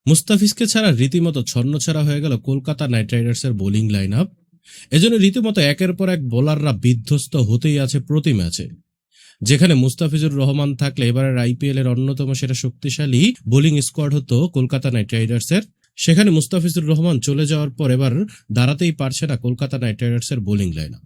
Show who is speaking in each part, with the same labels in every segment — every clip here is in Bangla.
Speaker 1: মুস্তাফিজকে ছাড়া রীতিমতো ছন্নছাড়া হয়ে গেল কলকাতা নাইট রাইডার্সের বোলিং লাইন আপ। এজন্য রীতিমতো একের পর এক বোলাররা বিধ্বস্ত হতেই আছে প্রতি ম্যাচে। যেখানে মুস্তাফিজুর রহমান থাকলে এবারের আইপিএল এর অন্যতম সেরা শক্তিশালী বোলিং স্কোয়াড হতো কলকাতা নাইট রাইডার্সের, সেখানে মুস্তাফিজুর রহমান চলে যাওয়ার পর এবার দাঁড়াতেই পারছে না কলকাতা নাইট রাইডার্সের বোলিং লাইন আপ।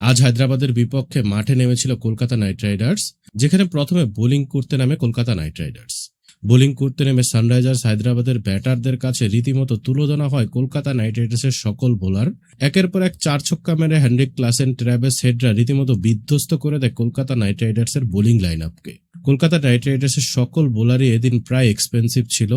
Speaker 1: আজ হায়দ্রাবাদের বিপক্ষে মাঠে নেমেছিল কলকাতা নাইট রাইডার্স, যেখানে প্রথমে বোলিং করতে নামে কলকাতা নাইট রাইডার্স। বোলিং করতে নেমে সানরাইজার্স হায়দ্রাবাদের ব্যাটারদের কাছে রীতিমতো তুলোধনা হয় কলকাতা নাইট রাইডার্সের সকল বোলার। একের পর এক 4 ছক্কা মেরে হেনরিক ক্লাসেন, ট্র্যাভিস হেডরা রীতিমতো বিধ্বস্ত করে দেয় কলকাতা নাইট রাইডার্সের বোলিং লাইন আপকে। কলকাতা নাইট রাইডার্সের সকল বোলারই এদিন প্রায় এক্সপেন্সিভ ছিল।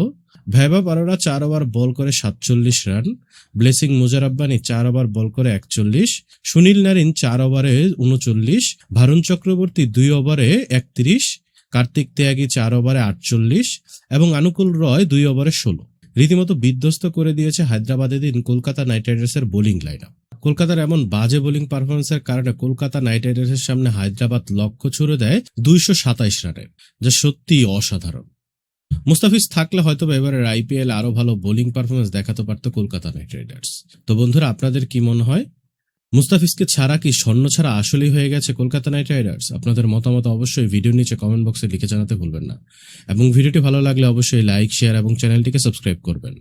Speaker 1: ভৈভব আরোরা 4 ওভার বল করে 47 রান, ব্লেসিং মুজারাব্বানি 4 ওভার বল করে 41, সুনীল নারিন 4 ওভারে 39, ভারুণ চক্রবর্তী 2 ওভারে 31, কার্তিক ত্যাগী 4 ওভারে 48 এবং আনুকুল রয় 2 ওভারে 16। রীতিমতো বিধ্বস্ত করে দিয়েছে হায়দ্রাবাদে দিন কলকাতা নাইট রাইডার্সের বোলিং লাইন আপ। কলকাতার এমন বাজে বোলিং পারফরমেন্সের কারণে কলকাতা নাইট রাইডার্সের সামনে হায়দ্রাবাদ লক্ষ্য ছুড়ে দেয় 227 রানের, যা সত্যিই অসাধারণ। মুস্তাফিজ থাকলে হয়তো এবারের আইপিএল আরো ভালো বোলিং পারফরমেন্স দেখাতে পারত কলকাতা নাইট রাইডার্স। তো বন্ধুরা, আপনাদের কি মনে হয়, মুস্তাফিজকে ছাড়া কি স্বর্ণ ছাড়া আসলেই হয়ে গেছে কলকাতা নাইট রাইডার্স? আপনাদের মতামত অবশ্যই ভিডিওর নিচে কমেন্ট বক্সে লিখে জানাতে ভুলবেন না, এবং ভিডিওটি ভালো লাগলে অবশ্যই লাইক, শেয়ার এবং চ্যানেলটিকে সাবস্ক্রাইব করবেন।